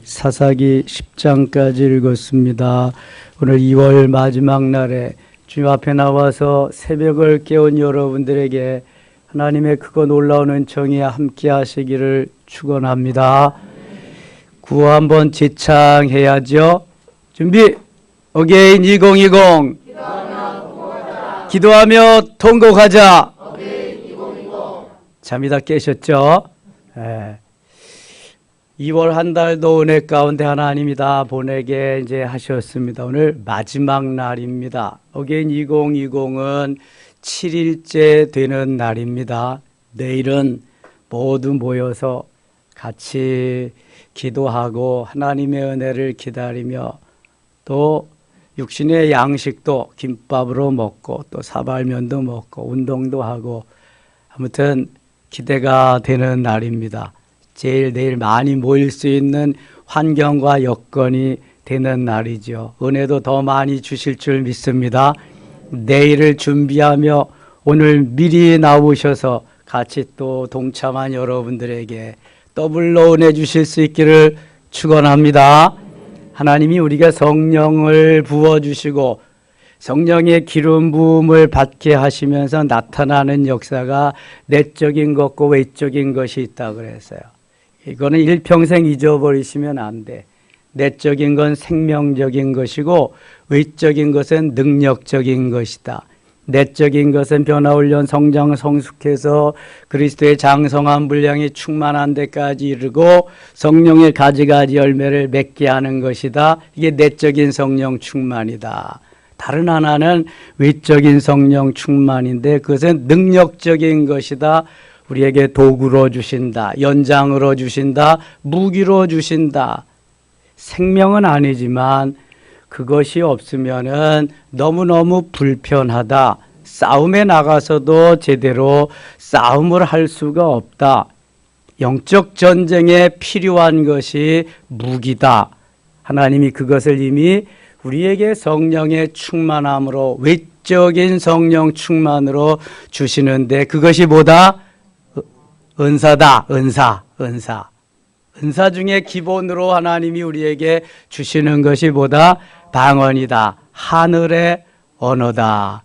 사사기 10장까지 읽었습니다. 오늘 2월 마지막 날에 주님 앞에 나와서 새벽을 깨운 여러분들에게 하나님의 크고 놀라운 은총이 함께 하시기를 축원합니다. 구호 한번 제창해야죠. 준비 어게인 2020 기도하며 통곡하자. 잠이 다 깨셨죠? 2월 한 달도 은혜 가운데 하나님이 다 보내게 이제 하셨습니다. 오늘 마지막 날입니다. 어게인 2020은 7일째 되는 날입니다. 내일은 모두 모여서 같이 기도하고 하나님의 은혜를 기다리며 또 육신의 양식도 김밥으로 먹고 또 사발면도 먹고 운동도 하고 아무튼 기대가 되는 날입니다. 제일 내일 많이 모일 수 있는 환경과 여건이 되는 날이죠. 은혜도 더 많이 주실 줄 믿습니다. 내일을 준비하며 오늘 미리 나오셔서 같이 또 동참한 여러분들에게 더블로 은혜 주실 수 있기를 축원합니다. 하나님이 우리가 성령을 부어주시고 성령의 기름 부음을 받게 하시면서 나타나는 역사가 내적인 것과 외적인 것이 있다고 그랬어요. 이거는 일평생 잊어버리시면 안 돼. 내적인 건 생명적인 것이고 외적인 것은 능력적인 것이다. 내적인 것은 변화훈련 성장 성숙해서 그리스도의 장성한 분량이 충만한 데까지 이르고 성령의 가지가지 열매를 맺게 하는 것이다. 이게 내적인 성령 충만이다. 다른 하나는 외적인 성령 충만인데 그것은 능력적인 것이다. 우리에게 도구로 주신다. 연장으로 주신다. 무기로 주신다. 생명은 아니지만 그것이 없으면은 너무너무 불편하다. 싸움에 나가서도 제대로 싸움을 할 수가 없다. 영적 전쟁에 필요한 것이 무기다. 하나님이 그것을 이미 우리에게 성령의 충만함으로 외적인 성령 충만으로 주시는데 그것이 뭐다? 은사다. 은사 중에 기본으로 하나님이 우리에게 주시는 것이 뭐다? 방언이다. 하늘의 언어다.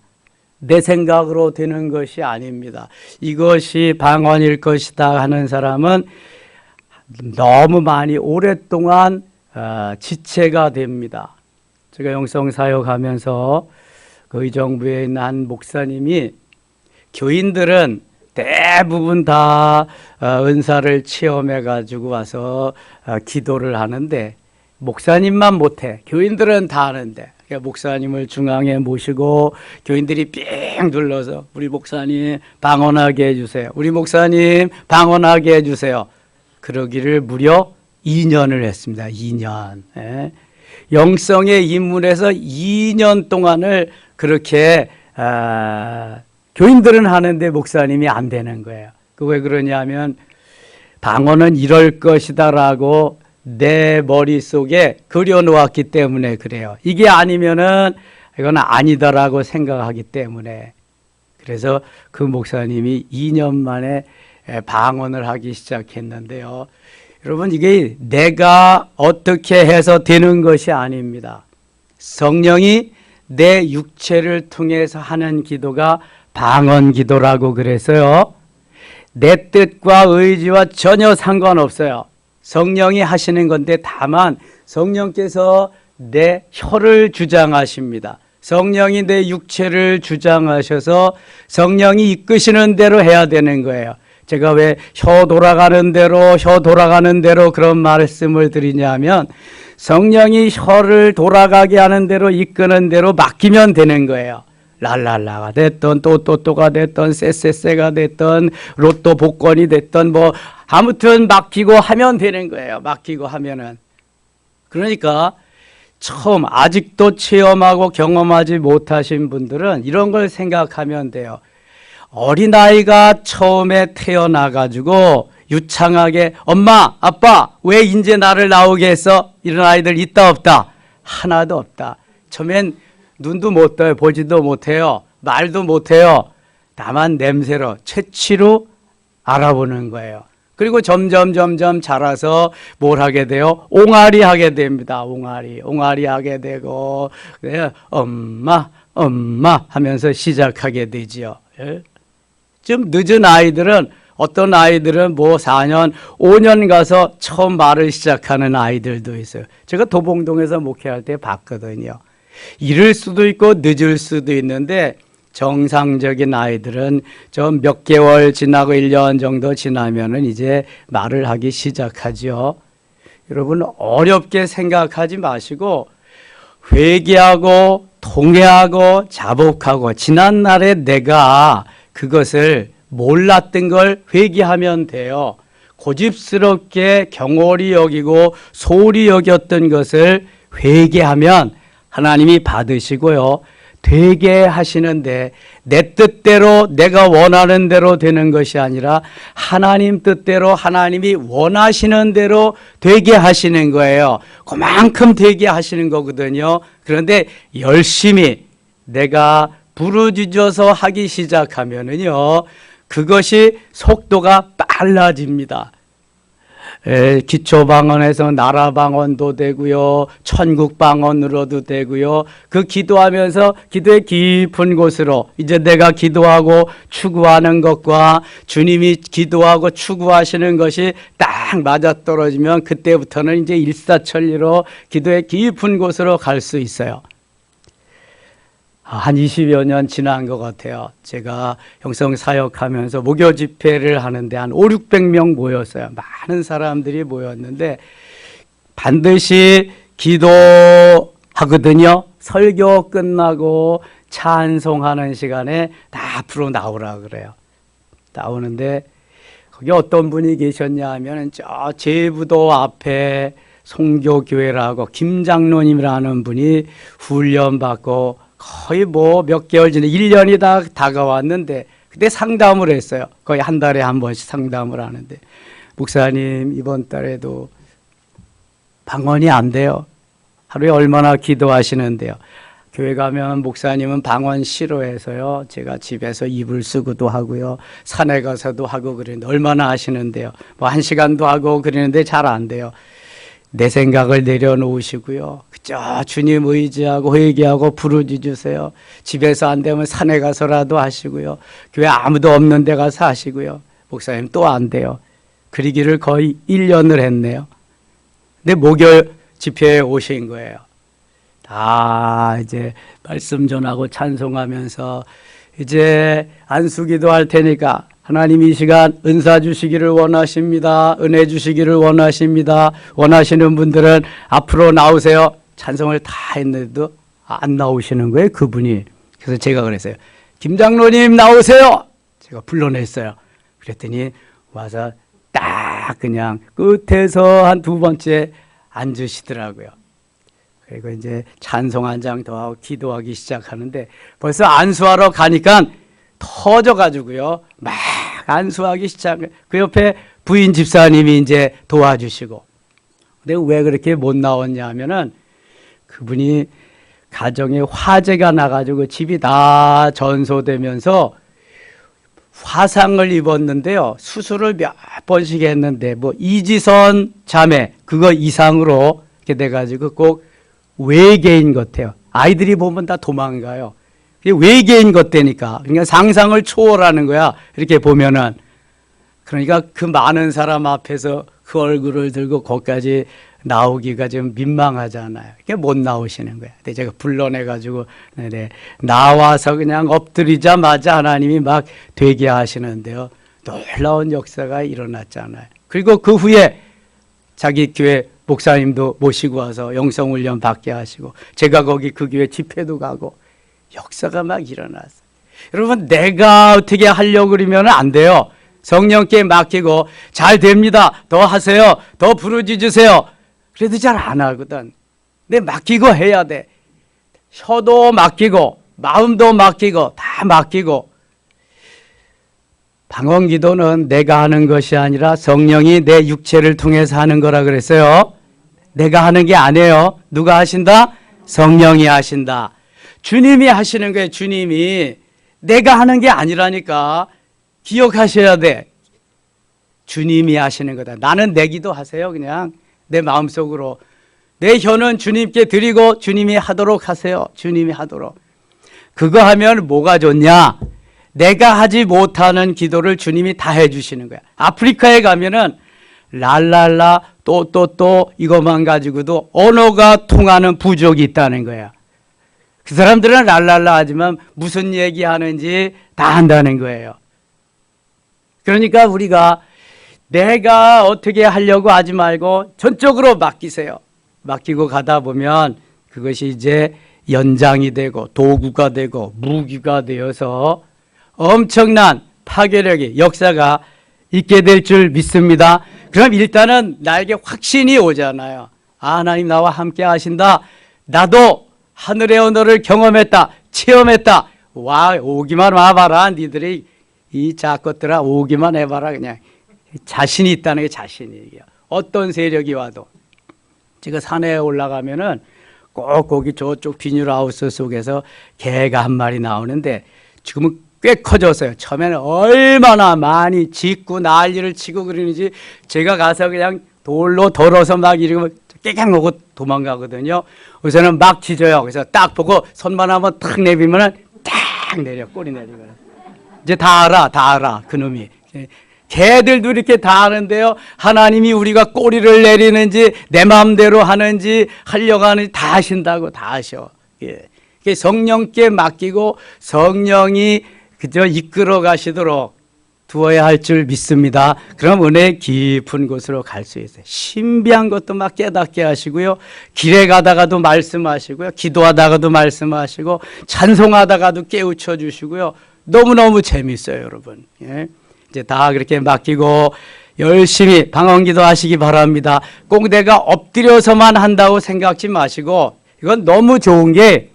내 생각으로 되는 것이 아닙니다. 이것이 방언일 것이다 하는 사람은 너무 많이 오랫동안 지체가 됩니다. 제가 영성사역하면서 그 의정부에 있는 한 목사님이 교인들은 대부분 다 은사를 체험해 가지고 와서 기도를 하는데 목사님만 못해. 교인들은 다 하는데 그러니까 목사님을 중앙에 모시고 교인들이 삥 둘러서 우리 목사님 방언하게 해주세요. 우리 목사님 방언하게 해주세요. 그러기를 무려 2년을 했습니다. 2년. 영성의 입문에서 2년 동안을 그렇게 교인들은 하는데 목사님이 안 되는 거예요. 그 왜 그러냐면 방언은 이럴 것이다라고 내 머릿속에 그려놓았기 때문에 그래요. 이게 아니면은 이건 아니다라고 생각하기 때문에. 그래서 그 목사님이 2년 만에 방언을 하기 시작했는데요. 여러분 이게 내가 어떻게 해서 되는 것이 아닙니다. 성령이 내 육체를 통해서 하는 기도가 방언 기도라고 그래서요. 내 뜻과 의지와 전혀 상관없어요. 성령이 하시는 건데 다만 성령께서 내 혀를 주장하십니다. 성령이 내 육체를 주장하셔서 성령이 이끄시는 대로 해야 되는 거예요. 제가 왜 혀 돌아가는 대로 그런 말씀을 드리냐면 성령이 혀를 돌아가게 하는 대로 이끄는 대로 맡기면 되는 거예요. 랄랄라가 됐던 또또또가 됐던 쎄쎄쎄가 됐던 로또 복권이 됐던 뭐 아무튼 맡기고 하면 되는 거예요. 맡기고 하면은. 그러니까 처음 아직도 체험하고 경험하지 못하신 분들은 이런 걸 생각하면 돼요. 어린아이가 처음에 태어나가지고 유창하게 엄마 아빠 왜 이제 나를 나오게 했어? 이런 아이들 있다 없다? 하나도 없다. 처음엔 눈도 못 떠요. 보지도 못해요. 말도 못해요. 다만 냄새로 채취로 알아보는 거예요. 그리고 점점 자라서 뭘 하게 돼요? 옹알이 하게 됩니다. 옹알이 하게 되고, 그래 엄마 하면서 시작하게 되지요. 예? 좀 늦은 아이들은, 어떤 아이들은 뭐 4년, 5년 가서 처음 말을 시작하는 아이들도 있어요. 제가 도봉동에서 목회할 때 봤거든요. 이를 수도 있고 늦을 수도 있는데, 정상적인 아이들은 좀 몇 개월 지나고 1년 정도 지나면은 이제 말을 하기 시작하죠. 여러분 어렵게 생각하지 마시고 회개하고 통회하고 자복하고 지난날에 내가 그것을 몰랐던 걸 회개하면 돼요. 고집스럽게 경홀히 여기고 소홀히 여겼던 것을 회개하면 하나님이 받으시고요. 되게 하시는데 내 뜻대로 내가 원하는 대로 되는 것이 아니라 하나님 뜻대로 하나님이 원하시는 대로 되게 하시는 거예요. 그만큼 되게 하시는 거거든요. 그런데 열심히 내가 부르짖어서 하기 시작하면은요, 그것이 속도가 빨라집니다. 기초방언에서 나라방언도 되고요, 천국방언으로도 되고요. 그 기도하면서 기도의 깊은 곳으로 이제 내가 기도하고 추구하는 것과 주님이 기도하고 추구하시는 것이 딱 맞아떨어지면 그때부터는 이제 일사천리로 기도의 깊은 곳으로 갈 수 있어요. 한 20여 년 지난 것 같아요. 제가 형성 사역하면서 목요 집회를 하는데 한 5, 600명 모였어요. 많은 사람들이 모였는데 반드시 기도하거든요. 설교 끝나고 찬송하는 시간에 다 앞으로 나오라 그래요. 나오는데 거기 어떤 분이 계셨냐 하면 저 제부도 앞에 송교교회라고 김장로님이라는 분이 훈련받고 거의 뭐 몇 개월 전에 1년이 다 다가왔는데 그때 상담을 했어요. 거의 한 달에 한 번씩 상담을 하는데 목사님 이번 달에도 방언이 안 돼요. 하루에 얼마나 기도하시는데요. 교회 가면 목사님은 방언 싫어해서요. 제가 집에서 입을 쓰고도 하고요. 산에 가서도 하고 그러는데 얼마나 하시는데요. 뭐 1시간도 하고 그러는데 잘 안 돼요. 내 생각을 내려놓으시고요. 그저 주님 의지하고 회개하고 부르짖으세요. 집에서 안 되면 산에 가서라도 하시고요. 교회 아무도 없는 데 가서 하시고요. 목사님 또 안 돼요. 그러기를 거의 1년을 했네요. 근데 목요 집회에 오신 거예요. 다 이제 말씀 전하고 찬송하면서 이제 안수기도 할 테니까 하나님 이 시간 은사 주시기를 원하십니다. 은혜 주시기를 원하십니다. 원하시는 분들은 앞으로 나오세요. 찬송을 다 했는데도 안 나오시는 거예요, 그분이. 그래서 제가 그랬어요. 김장로님 나오세요. 제가 불러냈어요. 그랬더니 와서 딱 그냥 끝에서 한 2번째 앉으시더라고요. 그리고 이제 찬송 한 장 더 하고 기도하기 시작하는데 벌써 안수하러 가니까 터져가지고요. 막 안수하기 시작해. 그 옆에 부인 집사님이 이제 도와주시고. 근데 왜 그렇게 못 나왔냐 하면은 그분이 가정에 화재가 나가지고 집이 다 전소되면서 화상을 입었는데요. 수술을 몇 번씩 했는데 뭐 이지선 자매 그거 이상으로 이렇게 돼가지고 꼭 외계인 같아요. 아이들이 보면 다 도망가요. 외계인 것 되니까. 그러니까 상상을 초월하는 거야. 이렇게 보면은. 그러니까 그 많은 사람 앞에서 그 얼굴을 들고 거기까지 나오기가 좀 민망하잖아요. 그게 못 나오시는 거야. 근데 제가 불러내가지고, 나와서 그냥 엎드리자마자 하나님이 막 되게 하시는데요. 놀라운 역사가 일어났잖아요. 그리고 그 후에 자기 교회 목사님도 모시고 와서 영성훈련 받게 하시고, 제가 거기 그 교회 집회도 가고, 역사가 막 일어났어요. 여러분 내가 어떻게 하려고 그러면 안 돼요. 성령께 맡기고 잘 됩니다. 더 하세요. 더 부르짖으세요. 그래도 잘 안 하거든. 근데 맡기고 해야 돼. 혀도 맡기고 마음도 맡기고 다 맡기고. 방언 기도는 내가 하는 것이 아니라 성령이 내 육체를 통해서 하는 거라 그랬어요. 내가 하는 게 아니에요. 누가 하신다? 성령이 하신다. 주님이 하시는 거예요. 주님이. 내가 하는 게 아니라니까. 기억하셔야 돼. 주님이 하시는 거다. 나는 내 기도 하세요. 그냥 내 마음속으로 내 혀는 주님께 드리고 주님이 하도록 하세요. 주님이 하도록. 그거 하면 뭐가 좋냐? 내가 하지 못하는 기도를 주님이 다 해주시는 거야. 아프리카에 가면은 랄랄라 또 이것만 가지고도 언어가 통하는 부족이 있다는 거야. 그 사람들은 랄랄라 하지만 무슨 얘기하는지 다 한다는 거예요. 그러니까 우리가 내가 어떻게 하려고 하지 말고 전적으로 맡기세요. 맡기고 가다 보면 그것이 이제 연장이 되고 도구가 되고 무기가 되어서 엄청난 파괴력이 역사가 있게 될 줄 믿습니다. 그럼 일단은 나에게 확신이 오잖아요. 아, 하나님 나와 함께 하신다. 나도 하늘의 언어를 경험했다. 체험했다. 와, 오기만 와봐라. 니들이 이 작것들아 오기만 해봐라. 그냥 자신이 있다는 게 자신이에요. 어떤 세력이 와도. 제가 산에 올라가면은 꼭 거기 저쪽 비닐하우스 속에서 개가 한 마리 나오는데 지금은 꽤 커졌어요. 처음에는 얼마나 많이 짖고 난리를 치고 그러는지 제가 가서 그냥 돌로 덜어서 막 이러면 깨갱 하고 도망가거든요. 우선은 막 짖어요. 그래서 딱 보고 손만 한번 탁 내비면은 딱 내려, 꼬리 내리면. 이제 다 알아, 그놈이. 개들도 이렇게 다 아는데요. 하나님이 우리가 꼬리를 내리는지 내 마음대로 하는지 하려고 하는지 다 하신다고 다 하셔. 예. 성령께 맡기고 성령이 그저 이끌어 가시도록 두어야 할 줄 믿습니다. 그럼 은혜 깊은 곳으로 갈 수 있어요. 신비한 것도 막 깨닫게 하시고요. 길에 가다가도 말씀하시고요. 기도하다가도 말씀하시고 찬송하다가도 깨우쳐 주시고요. 너무너무 재밌어요, 여러분. 예. 이제 다 그렇게 맡기고 열심히 방언기도 하시기 바랍니다. 꼭 내가 엎드려서만 한다고 생각지 마시고 이건 너무 좋은 게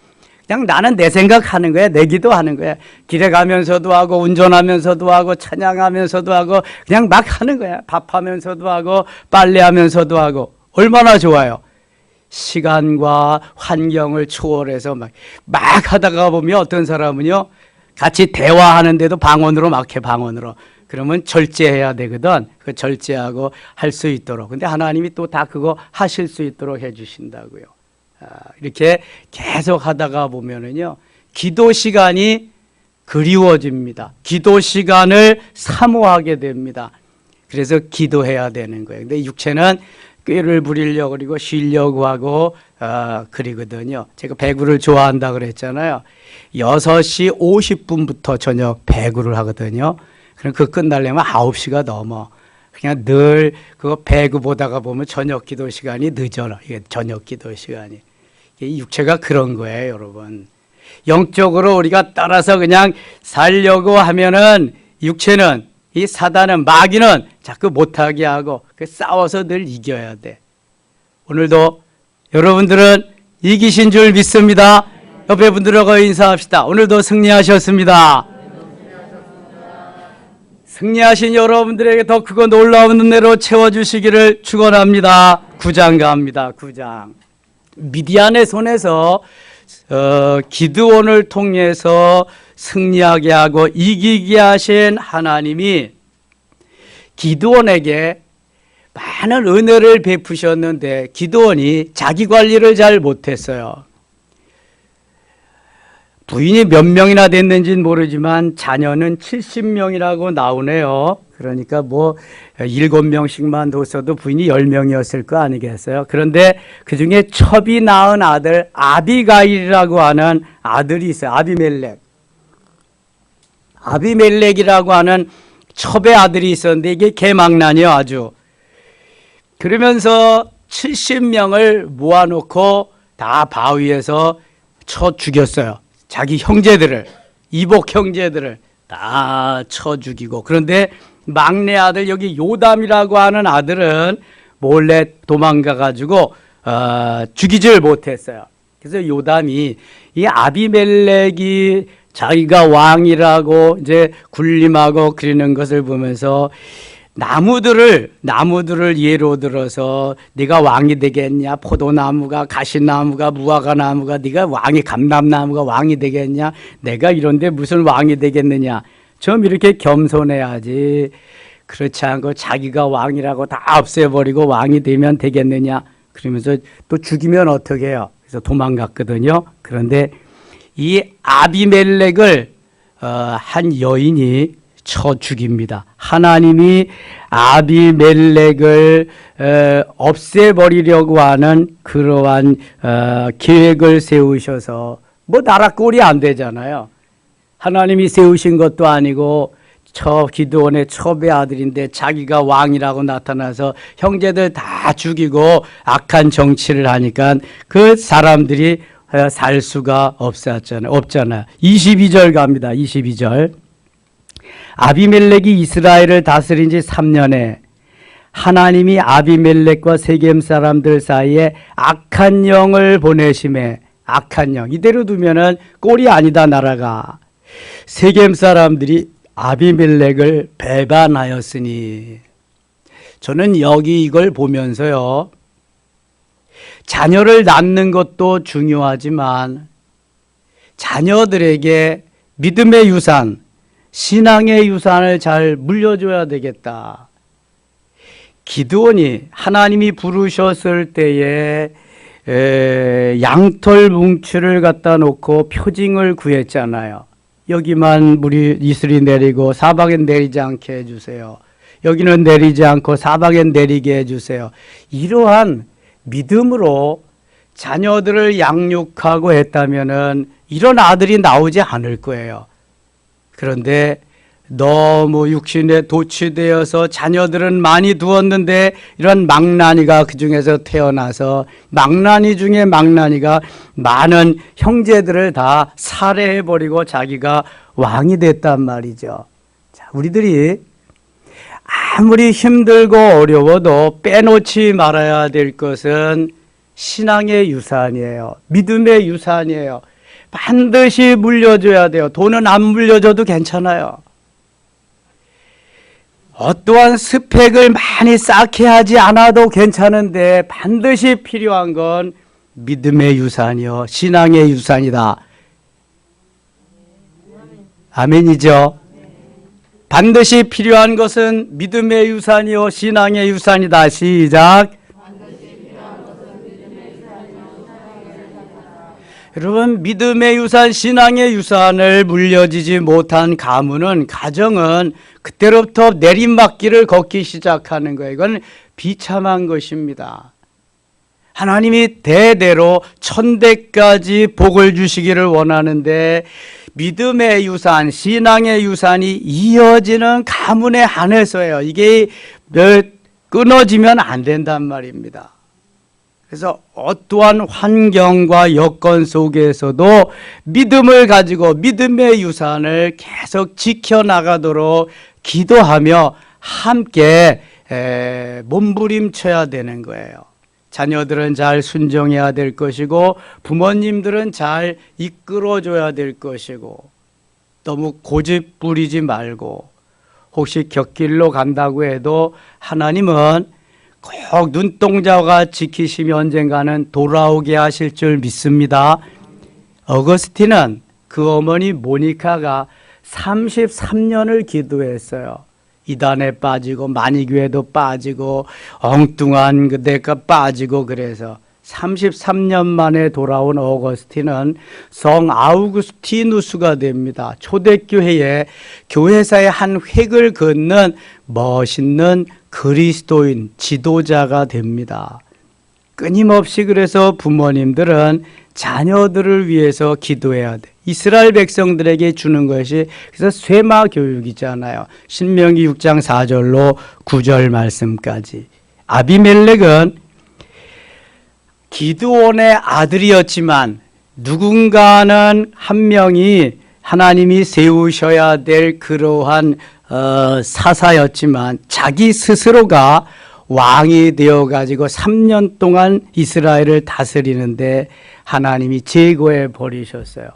그냥 나는 내 생각하는 거야. 내 기도하는 거야. 길에 가면서도 하고 운전하면서도 하고 찬양하면서도 하고 그냥 막 하는 거야. 밥하면서도 하고 빨래하면서도 하고 얼마나 좋아요. 시간과 환경을 초월해서 막 하다가 보면 어떤 사람은요. 같이 대화하는데도 방언으로 막 해, 방언으로. 그러면 절제해야 되거든. 그 절제하고 할 수 있도록. 근데 하나님이 또 다 그거 하실 수 있도록 해 주신다고요. 이렇게 계속 하다가 보면은요, 기도 시간이 그리워집니다. 기도 시간을 사모하게 됩니다. 그래서 기도해야 되는 거예요. 근데 육체는 꾀를 부리려고 그리고 쉬려고 하고 그러거든요. 제가 배구를 좋아한다 그랬잖아요. 6시 50분부터 저녁 배구를 하거든요. 그럼 그거 끝나려면 9시가 넘어. 그냥 늘 그거 배구 보다가 보면 저녁 기도 시간이 늦어라. 이게 저녁 기도 시간이. 이 육체가 그런 거예요, 여러분. 영적으로 우리가 따라서 그냥 살려고 하면은 육체는 이 사단은 마귀는 자꾸 못하게 하고 싸워서 늘 이겨야 돼. 오늘도 여러분들은 이기신 줄 믿습니다. 옆에 분들하고 인사합시다. 오늘도 승리하셨습니다. 승리하신 여러분들에게 더 크고 놀라운 은혜로 채워주시기를 축원합니다. 9장 갑니다. 9장. 미디안의 손에서 기드온을 통해서 승리하게 하고 이기게 하신 하나님이 기드온에게 많은 은혜를 베푸셨는데 기드온이 자기 관리를 잘 못했어요. 부인이 몇 명이나 됐는지는 모르지만 자녀는 70명이라고 나오네요. 그러니까 뭐 7명씩만 뒀어도 부인이 10명이었을 거 아니겠어요. 그런데 그중에 첩이 낳은 아들 아비가일이라고 하는 아들이 있어요. 아비멜렉이라고 하는 첩의 아들이 있었는데 이게 개망난이요, 아주. 그러면서 70명을 모아놓고 다 바위에서 쳐 죽였어요. 자기 형제들을, 이복 형제들을 다 쳐 죽이고. 그런데 막내 아들 여기 요담이라고 하는 아들은 몰래 도망가 가지고 죽이질 못했어요. 그래서 요담이 이 아비멜렉이 자기가 왕이라고 이제 군림하고 그러는 것을 보면서 나무들을 예로 들어서 네가 왕이 되겠냐, 포도나무가, 가시나무가, 무화과나무가, 네가 왕이, 감람나무가 왕이 되겠냐, 내가 이런데 무슨 왕이 되겠느냐. 좀 이렇게 겸손해야지. 그렇지 않고 자기가 왕이라고 다 없애버리고 왕이 되면 되겠느냐 그러면서 또 죽이면 어떻게 해요? 그래서 도망갔거든요. 그런데 이 아비멜렉을 한 여인이 쳐 죽입니다. 하나님이 아비멜렉을 없애버리려고 하는 그러한 계획을 세우셔서 뭐 나라 꼴이 안 되잖아요. 하나님이 세우신 것도 아니고 기드온의 첩의 아들인데 자기가 왕이라고 나타나서 형제들 다 죽이고 악한 정치를 하니까 그 사람들이 살 수가 없잖아요. 22절 갑니다. 22절. 아비멜렉이 이스라엘을 다스린 지 3년에 하나님이 아비멜렉과 세겜 사람들 사이에 악한 영을 보내심에 악한 영. 이대로 두면은 꼴이 아니다 나라가. 세겜 사람들이 아비멜렉을 배반하였으니 저는 여기 이걸 보면서요. 자녀를 낳는 것도 중요하지만 자녀들에게 믿음의 유산, 신앙의 유산을 잘 물려줘야 되겠다. 기드온이 하나님이 부르셨을 때에 양털 뭉치를 갖다 놓고 표징을 구했잖아요. 여기만 물이 이슬이 내리고 사방엔 내리지 않게 해주세요. 여기는 내리지 않고 사방엔 내리게 해주세요. 이러한 믿음으로 자녀들을 양육하고 했다면은 이런 아들이 나오지 않을 거예요. 그런데 너무 육신에 도취되어서 자녀들은 많이 두었는데 이런 망나니가 그 중에서 태어나서 망나니 중에 망나니가 많은 형제들을 다 살해해버리고 자기가 왕이 됐단 말이죠. 자, 우리들이 아무리 힘들고 어려워도 빼놓지 말아야 될 것은 신앙의 유산이에요. 믿음의 유산이에요. 반드시 물려줘야 돼요. 돈은 안 물려줘도 괜찮아요. 어떠한 스펙을 많이 쌓게 하지 않아도 괜찮은데 반드시 필요한 건 믿음의 유산이요. 신앙의 유산이다. 아멘이죠. 반드시 필요한 것은 믿음의 유산이요. 신앙의 유산이다. 시작. 여러분, 믿음의 유산, 신앙의 유산을 물려지지 못한 가문은, 가정은 그때로부터 내리막길을 걷기 시작하는 거예요. 이건 비참한 것입니다. 하나님이 대대로 천대까지 복을 주시기를 원하는데 믿음의 유산, 신앙의 유산이 이어지는 가문에 한해서예요. 이게 끊어지면 안 된단 말입니다. 그래서 어떠한 환경과 여건 속에서도 믿음을 가지고 믿음의 유산을 계속 지켜나가도록 기도하며 함께 몸부림쳐야 되는 거예요. 자녀들은 잘 순종해야 될 것이고 부모님들은 잘 이끌어줘야 될 것이고 너무 고집 부리지 말고 혹시 곁길로 간다고 해도 하나님은 꼭 눈동자가 지키시며 언젠가는 돌아오게 하실 줄 믿습니다. 어거스틴은 그 어머니 모니카가 33년을 기도했어요. 이단에 빠지고 마니교회도 빠지고 엉뚱한 그 데가 빠지고 그래서 33년 만에 돌아온 어거스틴은 성 아우구스티누스가 됩니다. 초대교회에 교회사의 한 획을 긋는 멋있는 그리스도인 지도자가 됩니다. 끊임없이 그래서 부모님들은 자녀들을 위해서 기도해야 돼. 이스라엘 백성들에게 주는 것이 그래서 쇠마 교육이잖아요. 신명기 6장 4절로 9절 말씀까지. 아비멜렉은 기드온의 아들이었지만 누군가는 한 명이 하나님이 세우셔야 될 그러한 사사였지만 자기 스스로가 왕이 되어가지고 3년 동안 이스라엘을 다스리는데 하나님이 제거해 버리셨어요.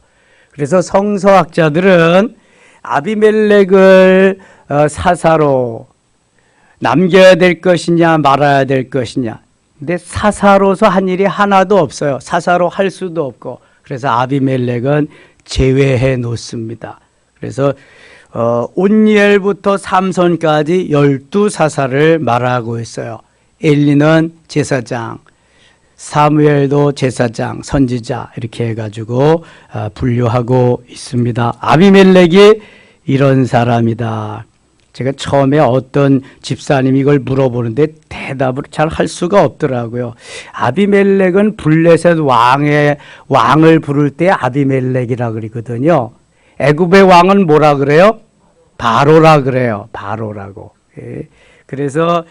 그래서 성서학자들은 아비멜렉을 사사로 남겨야 될 것이냐 말아야 될 것이냐. 근데 사사로서 한 일이 하나도 없어요. 사사로 할 수도 없고. 그래서 아비멜렉은 제외해 놓습니다. 그래서 온니엘부터 삼손까지 12사사를 말하고 있어요. 엘리는 제사장, 사무엘도 제사장, 선지자 이렇게 해가지고 분류하고 있습니다. 아비멜렉이 이런 사람이다. 제가 처음에 어떤 집사님이 이걸 물어보는데 대답을 잘 할 수가 없더라고요. 아비멜렉은 블레셋 왕을 부를 때 아비멜렉이라 그러거든요. 애굽의 왕은 뭐라 그래요? 바로라 그래요. 바로라고. 예. 그래서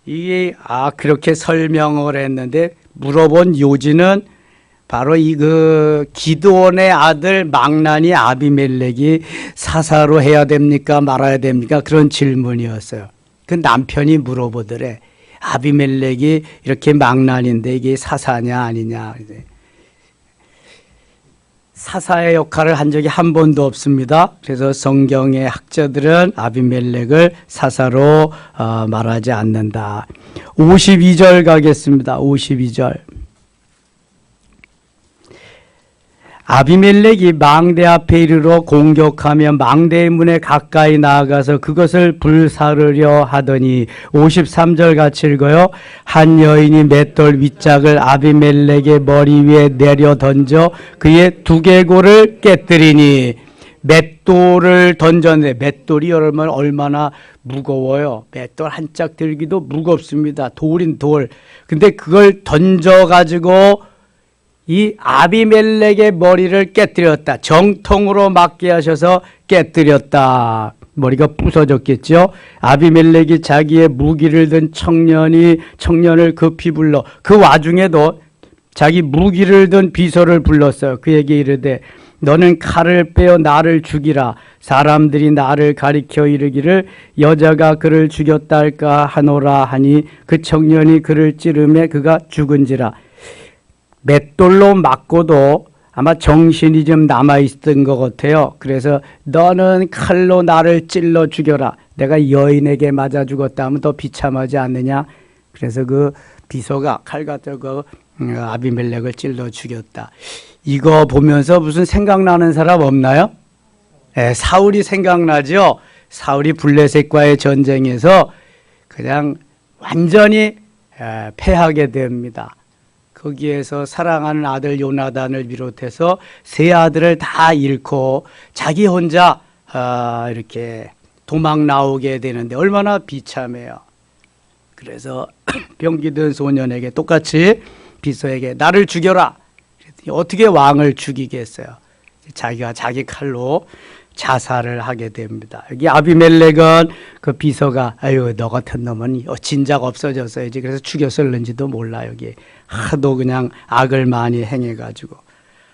이게 그렇게 설명을 했는데 물어본 요지는 바로 기드온의 아들 막난이 아비멜렉이 사사로 해야 됩니까 말아야 됩니까 그런 질문이었어요. 그 남편이 물어보더래. 아비멜렉이 이렇게 막난인데 이게 사사냐 아니냐. 사사의 역할을 한 적이 한 번도 없습니다. 그래서 성경의 학자들은 아비멜렉을 사사로 말하지 않는다. 52절 가겠습니다. 52절. 아비멜렉이 망대 앞에 이르러 공격하며 망대의 문에 가까이 나아가서 그것을 불사르려 하더니 53절 같이 읽어요. 한 여인이 맷돌 윗짝을 아비멜렉의 머리 위에 내려 던져 그의 두개골을 깨뜨리니 맷돌을 던졌는데 맷돌이 여러분 얼마나 무거워요. 맷돌 한 짝 들기도 무겁습니다. 돌인 돌. 근데 그걸 던져가지고 이 아비멜렉의 머리를 깨뜨렸다. 정통으로 맞게 하셔서 깨뜨렸다. 머리가 부서졌겠죠. 아비멜렉이 자기의 무기를 든 청년을 급히 불러 그 와중에도 자기 무기를 든 비서를 불렀어요. 그에게 이르되 너는 칼을 빼어 나를 죽이라. 사람들이 나를 가리켜 이르기를 여자가 그를 죽였다 할까 하노라 하니 그 청년이 그를 찌르매 그가 죽은지라. 맷돌로 맞고도 아마 정신이 좀 남아있던 것 같아요. 그래서 너는 칼로 나를 찔러 죽여라. 내가 여인에게 맞아 죽었다 하면 더 비참하지 않느냐. 그래서 그 비서가 칼 가지고 아비멜렉을 찔러 죽였다. 이거 보면서 무슨 생각나는 사람 없나요? 네, 사울이 생각나죠. 사울이 블레셋과의 전쟁에서 그냥 완전히 패하게 됩니다. 거기에서 사랑하는 아들 요나단을 비롯해서 세 아들을 다 잃고 자기 혼자 이렇게 도망 나오게 되는데 얼마나 비참해요. 그래서 병기든 소년에게 똑같이 비서에게 나를 죽여라. 어떻게 왕을 죽이겠어요. 자기가 자기 칼로 자살을 하게 됩니다. 여기 아비멜렉은 그 비서가 아유 너 같은 놈은 진작 없어졌어야지. 그래서 죽였을는지도 몰라. 여기 하도 그냥 악을 많이 행해가지고.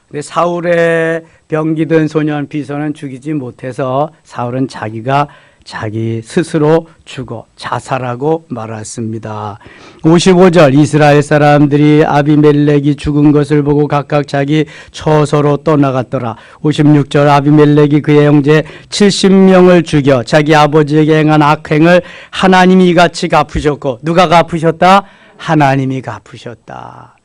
근데 사울의 병기든 소년 비서는 죽이지 못해서 사울은 자기 스스로 죽어 자살하고 말았습니다. 55절 이스라엘 사람들이 아비멜렉이 죽은 것을 보고 각각 자기 처소로 떠나갔더라. 56절 아비멜렉이 그의 형제 70명을 죽여 자기 아버지에게 행한 악행을 하나님이 이같이 갚으셨고 누가 갚으셨다? 하나님이 갚으셨다.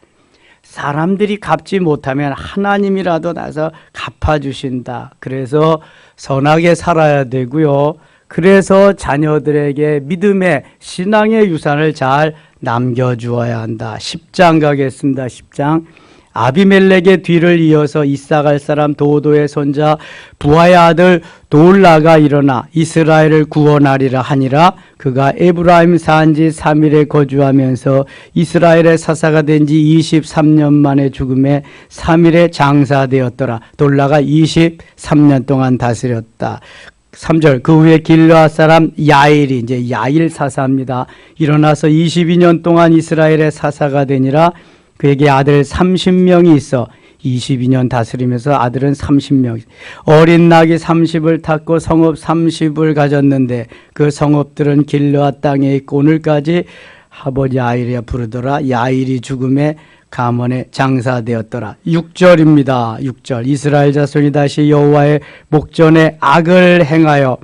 사람들이 갚지 못하면 하나님이라도 나서 갚아주신다. 그래서 선하게 살아야 되고요. 그래서 자녀들에게 믿음의 신앙의 유산을 잘 남겨주어야 한다. 10장 가겠습니다. 10장. 아비멜렉의 뒤를 이어서 이사갈 사람 도도의 손자 부하의 아들 돌라가 일어나 이스라엘을 구원하리라 하니라. 그가 에브라임 산지 3일에 거주하면서 이스라엘의 사사가 된 지 23년 만에 죽음에 3일에 장사되었더라. 돌라가 23년 동안 다스렸다. 3절 그 후에 길르앗 사람 야일이 이제 야일 사사입니다. 일어나서 22년 동안 이스라엘의 사사가 되니라. 그에게 아들 30명이 있어 22년 다스리면서 아들은 30명. 어린 낙이 30을 탔고 성읍 30을 가졌는데 그 성읍들은 길르앗 땅에 있고 오늘까지 아버지 야일이라 부르더라. 야일이 죽음에 가문에 장사되었더라. 6절입니다. 6절 이스라엘 자손이 다시 여호와의 목전에 악을 행하여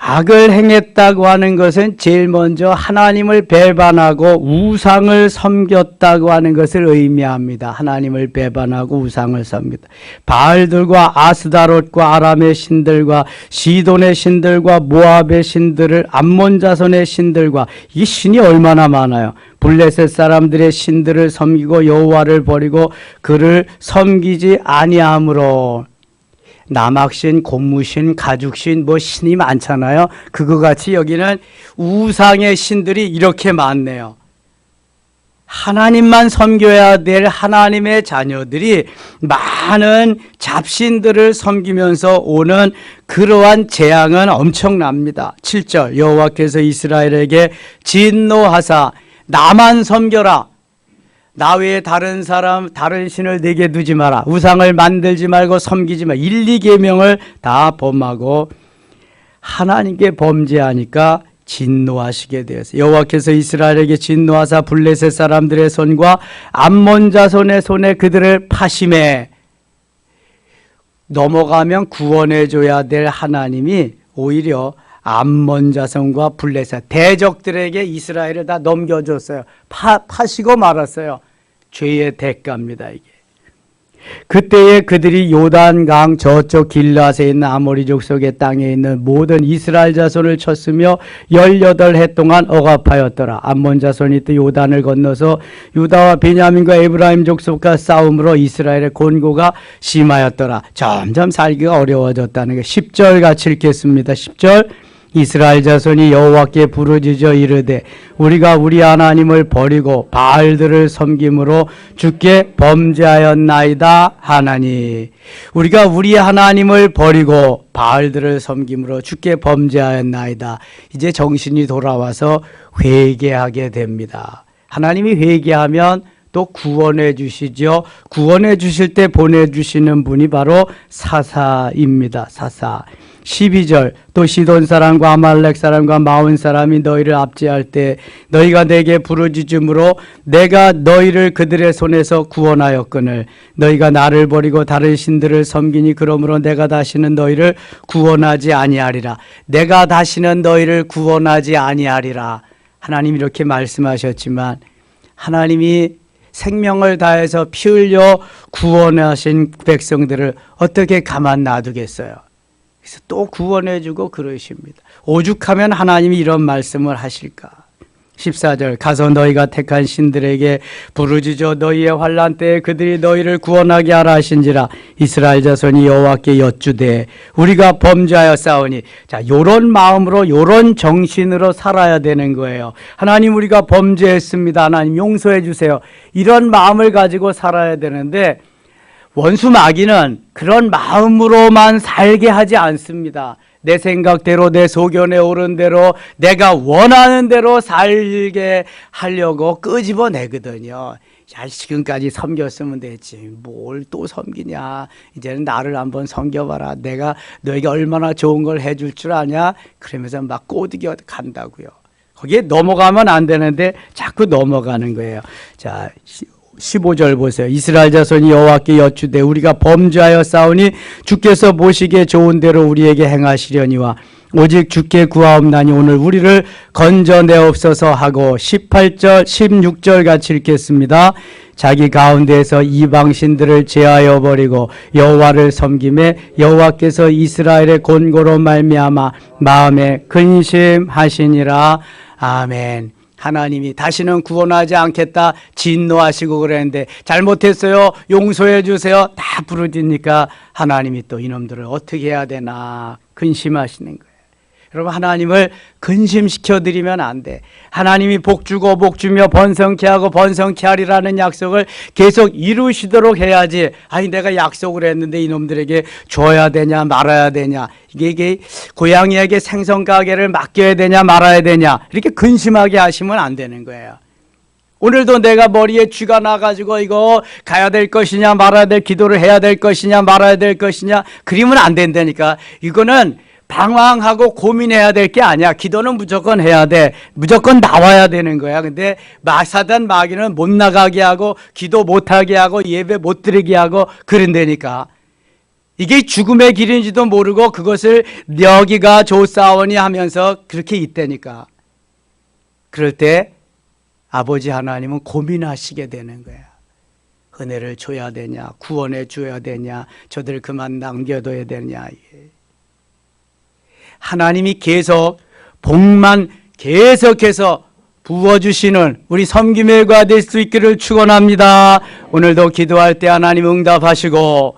악을 행했다고 하는 것은 제일 먼저 하나님을 배반하고 우상을 섬겼다고 하는 것을 의미합니다. 하나님을 배반하고 우상을 섬겼다. 바알들과 아스다롯과 아람의 신들과 시돈의 신들과 모압의 신들을 암몬 자손의 신들과 이 신이 얼마나 많아요. 블레셋 사람들의 신들을 섬기고 여호와를 버리고 그를 섬기지 아니함으로 남악신, 고무신, 가죽신 뭐 신이 많잖아요. 그거 같이 여기는 우상의 신들이 이렇게 많네요. 하나님만 섬겨야 될 하나님의 자녀들이 많은 잡신들을 섬기면서 오는 그러한 재앙은 엄청납니다. 7절 여호와께서 이스라엘에게 진노하사 나만 섬겨라. 나 외에 다른 사람, 다른 신을 내게 두지 마라. 우상을 만들지 말고 섬기지 마. 1, 2계명을 다 범하고 하나님께 범죄하니까 진노하시게 되었어요. 여호와께서 이스라엘에게 진노하사 블레셋 사람들의 손과 암몬 자손의 손에 그들을 파심해. 넘어가면 구원해 줘야 될 하나님이 오히려 암몬 자손과 블레셋 대적들에게 이스라엘을 다 넘겨줬어요. 파시고 말았어요. 죄의 대가입니다, 이게. 그때에 그들이 요단강 저쪽 길라앗에 있는 아모리 족속의 땅에 있는 모든 이스라엘 자손을 쳤으며 18해 동안 억압하였더라. 암몬 자손이 또 요단을 건너서 유다와 베냐민과 에브라임 족속과 싸움으로 이스라엘의 곤고가 심하였더라. 점점 살기가 어려워졌다는 게 10절 같이 읽겠습니다. 10절 이스라엘 자손이 여호와께 부르짖어 이르되 우리가 우리 하나님을 버리고 바알들을 섬김으로 주께 범죄하였나이다 하나니. 우리가 우리 하나님을 버리고 바알들을 섬김으로 주께 범죄하였나이다. 이제 정신이 돌아와서 회개하게 됩니다. 하나님이 회개하면 또 구원해 주시죠. 구원해 주실 때 보내주시는 분이 바로 사사입니다. 사사. 12절 또 시돈 사람과 아말렉 사람과 마온 사람이 너희를 압제할 때 너희가 내게 부르짖음으로 내가 너희를 그들의 손에서 구원하였거늘 너희가 나를 버리고 다른 신들을 섬기니 그러므로 내가 다시는 너희를 구원하지 아니하리라. 내가 다시는 너희를 구원하지 아니하리라. 하나님 이렇게 말씀하셨지만 하나님이 생명을 다해서 피 흘려 구원하신 백성들을 어떻게 가만 놔두겠어요? 그래서 또 구원해주고 그러십니다. 오죽하면 하나님이 이런 말씀을 하실까? 14절 가서 너희가 택한 신들에게 부르짖어 너희의 환난 때에 그들이 너희를 구원하게 하라 하신지라. 이스라엘 자손이 여호와께 여쭈되 우리가 범죄하였사오니. 자, 요런 마음으로 요런 정신으로 살아야 되는 거예요. 하나님 우리가 범죄했습니다. 하나님 용서해 주세요. 이런 마음을 가지고 살아야 되는데 원수 마귀는 그런 마음으로만 살게 하지 않습니다. 내 생각대로 내 소견에 오른 대로 내가 원하는 대로 살게 하려고 끄집어내거든요. 야, 지금까지 섬겼으면 됐지. 뭘 또 섬기냐. 이제는 나를 한번 섬겨봐라. 내가 너에게 얼마나 좋은 걸 해줄 줄 아냐. 그러면서 막 꼬드겨 간다고요. 거기에 넘어가면 안 되는데 자꾸 넘어가는 거예요. 자, 15절 보세요. 이스라엘 자손이 여호와께 여쭈되 우리가 범죄하였사오니 주께서 보시기에 좋은 대로 우리에게 행하시려니와 오직 주께 구하옵나니 오늘 우리를 건져내옵소서 하고 18절 16절 같이 읽겠습니다. 자기 가운데에서 이방신들을 제하여 버리고 여호와를 섬김에 여호와께서 이스라엘의 곤고로 말미암아 마음에 근심하시니라. 아멘. 하나님이 다시는 구원하지 않겠다 진노하시고 그랬는데 잘못했어요 용서해 주세요 다 부르짖으니까 하나님이 또 이놈들을 어떻게 해야 되나 근심하시는 거예요. 여러분 하나님을 근심시켜드리면 안 돼. 하나님이 복주고 복주며 번성케 하고 번성케 하리라는 약속을 계속 이루시도록 해야지. 아니 내가 약속을 했는데 이놈들에게 줘야 되냐 말아야 되냐. 이게 고양이에게 생선 가게를 맡겨야 되냐 말아야 되냐. 이렇게 근심하게 하시면 안 되는 거예요. 오늘도 내가 머리에 쥐가 나가지고 이거 가야 될 것이냐 말아야 될 기도를 해야 될 것이냐 말아야 될 것이냐 그리면 안 된다니까. 이거는 방황하고 고민해야 될 게 아니야. 기도는 무조건 해야 돼. 무조건 나와야 되는 거야. 근데 사단 마귀는 못 나가게 하고 기도 못 하게 하고 예배 못 드리게 하고 그런다니까. 이게 죽음의 길인지도 모르고 그것을 여기가 좋사오니 하면서 그렇게 있다니까. 그럴 때 아버지 하나님은 고민하시게 되는 거야. 은혜를 줘야 되냐, 구원해 줘야 되냐, 저들 그만 남겨둬야 되냐. 하나님이 계속 복만 계속해서 부어주시는 우리 섬김회가 될 수 있기를 축원합니다. 오늘도 기도할 때 하나님 응답하시고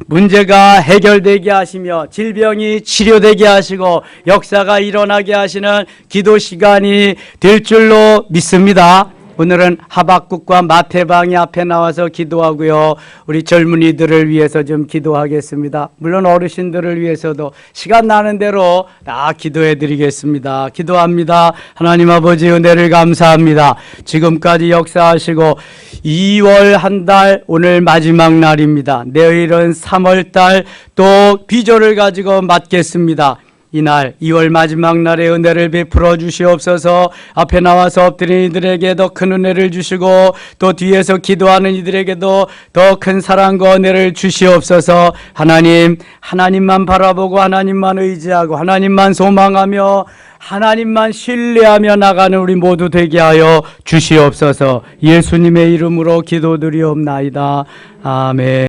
문제가 해결되게 하시며 질병이 치료되게 하시고 역사가 일어나게 하시는 기도 시간이 될 줄로 믿습니다. 오늘은 하박국과 마태방이 앞에 나와서 기도하고요. 우리 젊은이들을 위해서 좀 기도하겠습니다. 물론 어르신들을 위해서도 시간 나는 대로 다 기도해 드리겠습니다. 기도합니다. 하나님 아버지 은혜를 감사합니다. 지금까지 역사하시고 2월 한 달 오늘 마지막 날입니다. 내일은 3월 달 또 비전을 가지고 맞겠습니다. 이날 2월 마지막 날의 은혜를 베풀어 주시옵소서. 앞에 나와서 엎드린 이들에게 더 큰 은혜를 주시고 또 뒤에서 기도하는 이들에게도 더 큰 사랑과 은혜를 주시옵소서. 하나님, 하나님만 바라보고 하나님만 의지하고 하나님만 소망하며 하나님만 신뢰하며 나가는 우리 모두 되게 하여 주시옵소서. 예수님의 이름으로 기도드리옵나이다. 아멘.